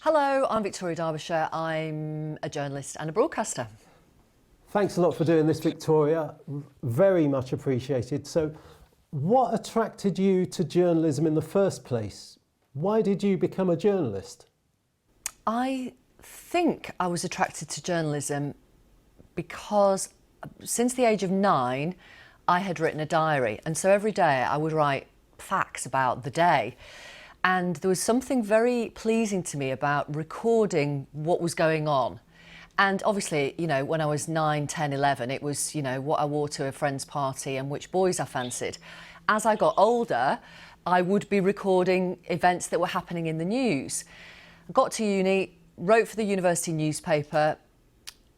Hello, I'm Victoria Derbyshire. I'm a journalist and a broadcaster. Thanks a lot for doing this, Victoria. Very much appreciated. So, what attracted you to journalism in the first place? Why did you become a journalist? I think I was attracted to journalism because since the age of 9, I had written a diary. And so every day I would write facts about the day. And there was something very pleasing to me about recording what was going on. And obviously, you know, when I was 9, 10, 11, it was, you know, what I wore to a friend's party and which boys I fancied. As I got older, I would be recording events that were happening in the news. I got to uni, wrote for the university newspaper,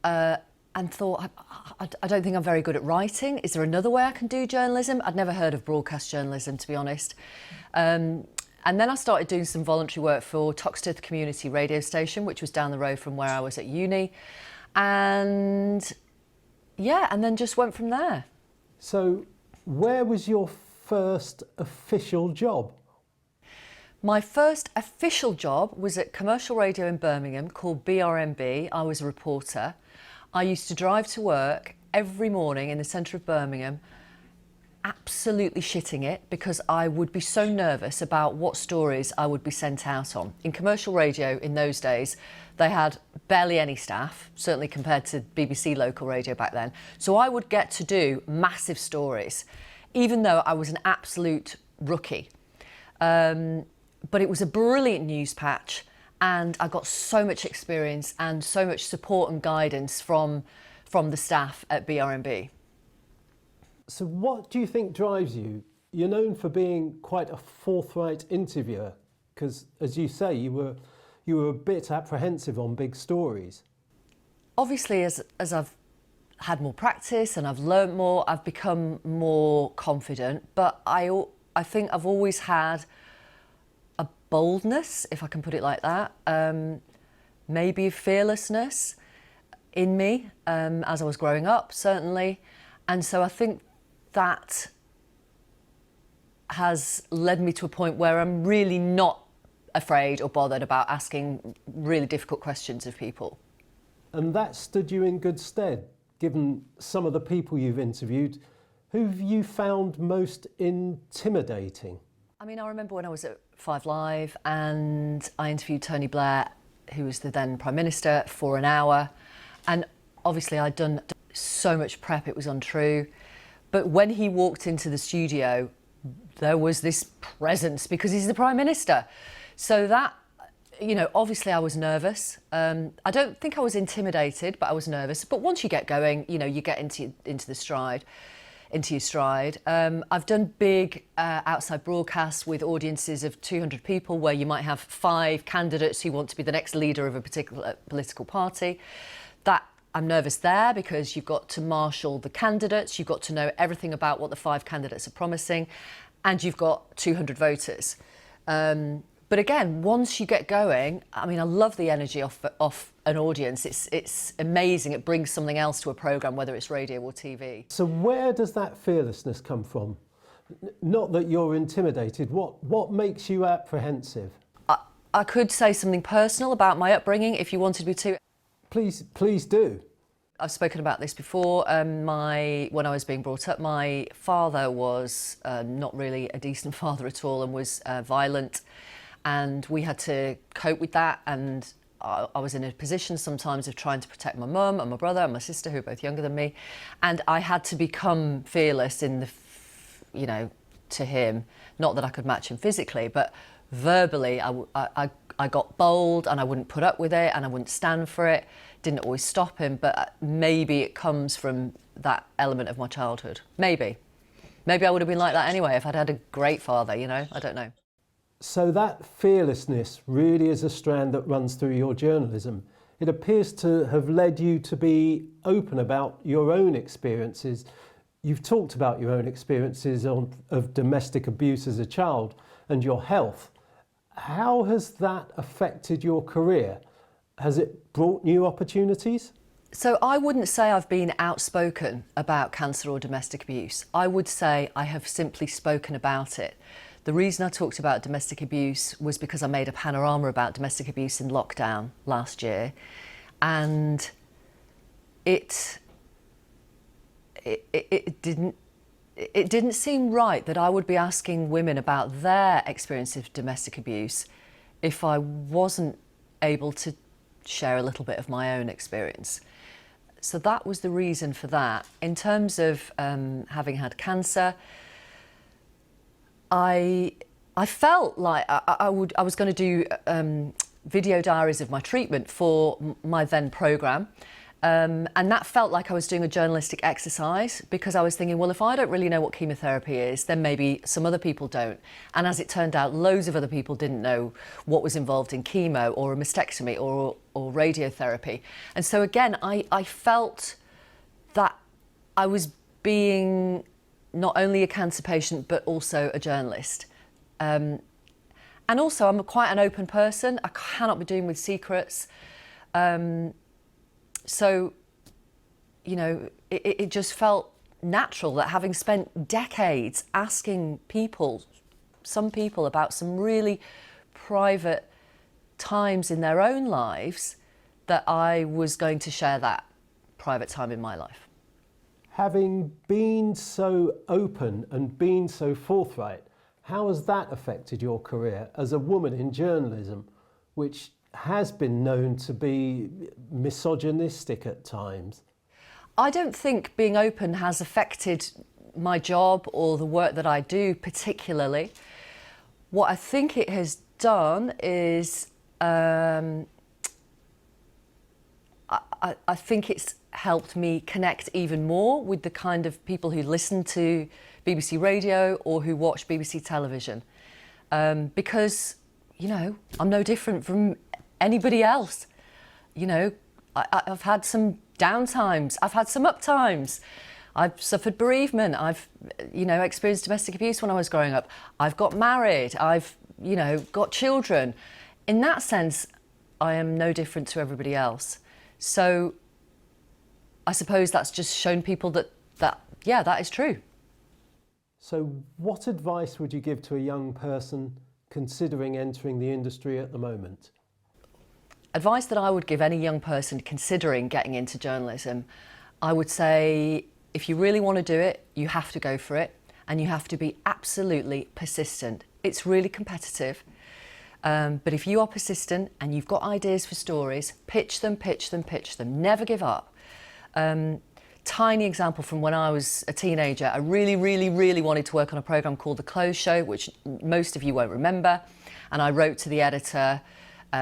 and thought, I don't think I'm very good at writing. Is there another way I can do journalism? I'd never heard of broadcast journalism, to be honest. And then I started doing some voluntary work for Toxteth Community Radio Station, which was down the road from where I was at uni. And yeah, and then just went from there. So, where was your first official job? My first official job was at commercial radio in Birmingham called BRMB. I was a reporter. I used to drive to work every morning in the centre of Birmingham, absolutely shitting it because I would be so nervous about what stories I would be sent out on. In commercial radio in those days, they had barely any staff, certainly compared to BBC local radio back then. So I would get to do massive stories, even though I was an absolute rookie. But it was a brilliant news patch, and I got so much experience and so much support and guidance from the staff at BRMB. So, what do you think drives you? You're known for being quite a forthright interviewer, because, as you say, you were a bit apprehensive on big stories. Obviously, as I've had more practice and I've learnt more, I've become more confident. But I think I've always had a boldness, if I can put it like that, maybe a fearlessness in me as I was growing up, certainly. And so I think that has led me to a point where I'm really not afraid or bothered about asking really difficult questions of people. And that stood you in good stead, given some of the people you've interviewed. Who have you found most intimidating? I mean, I remember when I was at 5 Live and I interviewed Tony Blair, who was the then Prime Minister, for an hour. And obviously I'd done so much prep, it was untrue. But when he walked into the studio, there was this presence because he's the Prime Minister. So that, you know, obviously I was nervous. I don't think I was intimidated, but I was nervous. But once you get going, you know, you get into your stride. I've done big outside broadcasts with audiences of 200 people where you might have 5 candidates who want to be the next leader of a particular political party. I'm nervous there because you've got to marshal the candidates, you've got to know everything about what the 5 candidates are promising, and you've got 200 voters. But again, once you get going, I mean, I love the energy off an audience. It's amazing. It brings something else to a programme, whether it's radio or TV. So where does that fearlessness come from? Not that you're intimidated. What makes you apprehensive? I could say something personal about my upbringing if you wanted me to. Please do. I've spoken about this before. When I was being brought up, my father was not really a decent father at all and was violent, and we had to cope with that. And I was in a position sometimes of trying to protect my mum and my brother and my sister, who are both younger than me, and I had to become fearless in to him. Not that I could match him physically, but verbally, I got bold and I wouldn't put up with it and I wouldn't stand for it. Didn't always stop him, but maybe it comes from that element of my childhood. Maybe I would have been like that anyway if I'd had a great father, you know, I don't know. So that fearlessness really is a strand that runs through your journalism. It appears to have led you to be open about your own experiences. You've talked about your own experiences of domestic abuse as a child and your health. How has that affected your career? Has it brought new opportunities? So I wouldn't say I've been outspoken about cancer or domestic abuse. I would say I have simply spoken about it. The reason I talked about domestic abuse was because I made a panorama about domestic abuse in lockdown last year, and it didn't seem right that I would be asking women about their experience of domestic abuse if I wasn't able to share a little bit of my own experience. So that was the reason for that. In terms of having had cancer, I felt like I was going to do video diaries of my treatment for my then programme. And that felt like I was doing a journalistic exercise, because I was thinking, well, if I don't really know what chemotherapy is, then maybe some other people don't. And as it turned out, loads of other people didn't know what was involved in chemo or a mastectomy or radiotherapy. And so again, I felt that I was being not only a cancer patient, but also a journalist. And also, I'm quite an open person. I cannot be doing with secrets. So, you know, it just felt natural that, having spent decades asking some people about some really private times in their own lives, that I was going to share that private time in my life. Having been so open and been so forthright, how has that affected your career as a woman in journalism, which has been known to be misogynistic at times? I don't think being open has affected my job or the work that I do particularly. What I think it has done is I think it's helped me connect even more with the kind of people who listen to BBC Radio or who watch BBC television. Because, you know, I'm no different from anybody else. You know, I've had some downtimes, I've had some uptimes, I've suffered bereavement, I've, you know, experienced domestic abuse when I was growing up, I've got married, I've, you know, got children. In that sense, I am no different to everybody else. So I suppose that's just shown people that yeah, that is true. So what advice would you give to a young person considering entering the industry at the moment? Advice that I would give any young person considering getting into journalism, I would say, if you really want to do it, you have to go for it, and you have to be absolutely persistent. It's really competitive, but if you are persistent and you've got ideas for stories, pitch them, pitch them, pitch them. Never give up. Tiny example from when I was a teenager, I really, really, really wanted to work on a programme called The Clothes Show, which most of you won't remember, and I wrote to the editor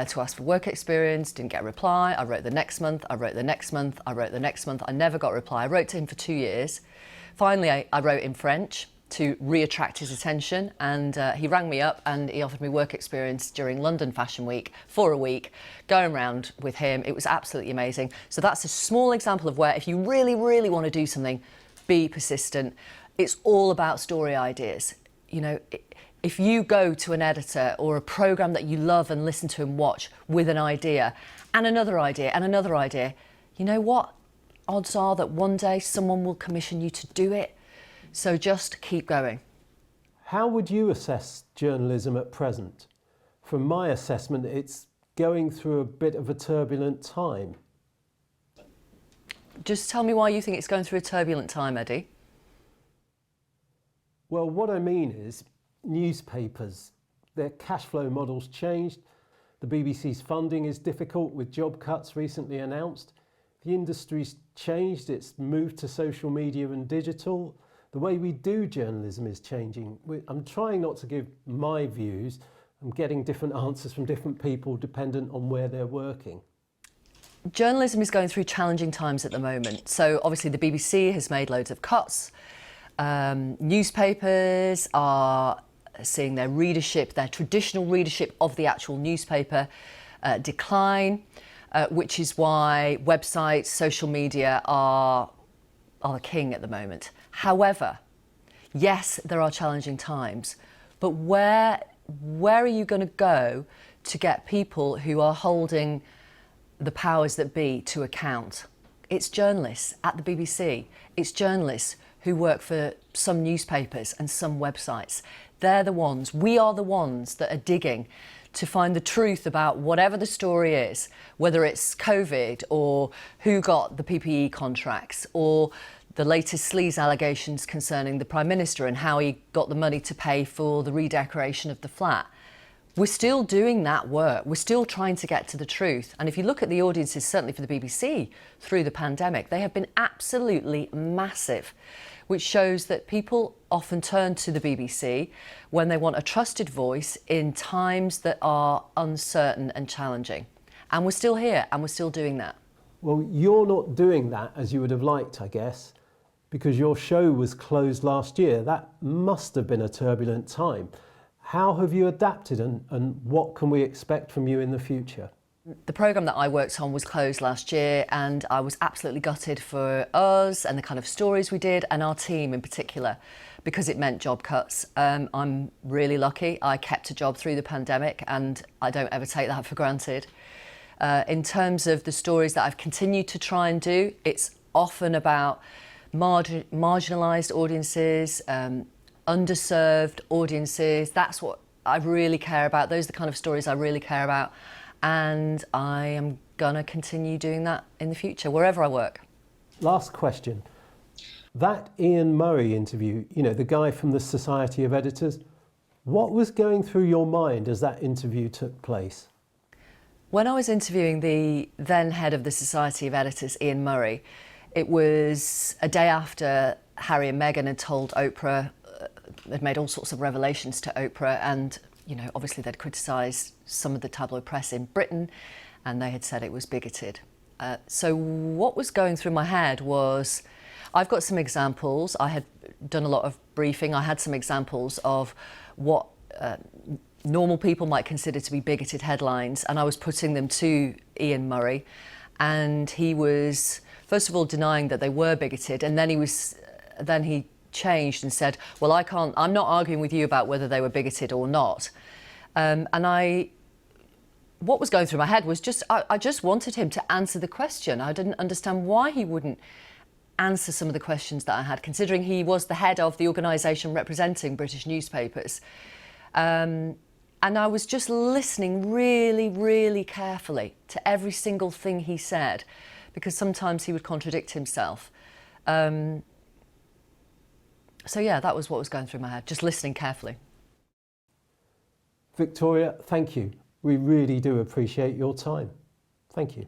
to ask for work experience, didn't get a reply. I wrote the next month, I wrote the next month, I wrote the next month, I never got a reply. I wrote to him for 2 years. Finally, I wrote in French to re-attract his attention, and he rang me up and he offered me work experience during London Fashion Week for a week, going around with him. It was absolutely amazing. So that's a small example of where, if you really, really want to do something, be persistent. It's all about story ideas. You know, if you go to an editor or a programme that you love and listen to and watch with an idea and another idea and another idea, you know what? Odds are that one day someone will commission you to do it. So just keep going. How would you assess journalism at present? From my assessment, it's going through a bit of a turbulent time. Just tell me why you think it's going through a turbulent time, Eddie. Well, what I mean is, newspapers, their cash flow models changed. The BBC's funding is difficult with job cuts recently announced. The industry's changed, it's moved to social media and digital. The way we do journalism is changing. I'm trying not to give my views. I'm getting different answers from different people dependent on where they're working. Journalism is going through challenging times at the moment. So obviously the BBC has made loads of cuts. Newspapers are seeing their readership, their traditional readership of the actual newspaper decline, which is why websites, social media are the king at the moment. However, yes, there are challenging times, but where are you going to go to get people who are holding the powers that be to account? It's journalists at the BBC. It's journalists who work for some newspapers and some websites. they're the ones, we are the ones that are digging to find the truth about whatever the story is, whether it's COVID or who got the PPE contracts or the latest sleaze allegations concerning the Prime Minister and how he got the money to pay for the redecoration of the flat. We're still doing that work. We're still trying to get to the truth. And if you look at the audiences, certainly for the BBC, through the pandemic, they have been absolutely massive, which shows that people often turn to the BBC when they want a trusted voice in times that are uncertain and challenging. And we're still here and we're still doing that. Well, you're not doing that as you would have liked, I guess, because your show was closed last year. That must have been a turbulent time. How have you adapted and what can we expect from you in the future? The programme that I worked on was closed last year and I was absolutely gutted for us and the kind of stories we did and our team in particular because it meant job cuts. I'm really lucky. I kept a job through the pandemic and I don't ever take that for granted. In terms of the stories that I've continued to try and do, it's often about marginalised audiences, underserved audiences. That's what I really care about. Those are the kind of stories I really care about. And I am going to continue doing that in the future, wherever I work. Last question. That Ian Murray interview, you know, the guy from the Society of Editors, what was going through your mind as that interview took place? When I was interviewing the then head of the Society of Editors, Ian Murray, it was a day after Harry and Meghan had told Oprah, had made all sorts of revelations to Oprah, and you know, obviously they'd criticised some of the tabloid press in Britain and they had said it was bigoted. So what was going through my head was, I've got some examples. I had done a lot of briefing. I had some examples of what normal people might consider to be bigoted headlines, and I was putting them to Ian Murray, and he was first of all denying that they were bigoted, and then he changed and said, well, I'm not arguing with you about whether they were bigoted or not. What was going through my head was I just wanted him to answer the question. I didn't understand why he wouldn't answer some of the questions that I had, considering he was the head of the organisation representing British newspapers. And I was just listening really, really carefully to every single thing he said, because sometimes he would contradict himself. So yeah, that was what was going through my head, just listening carefully. Victoria, thank you. We really do appreciate your time. Thank you.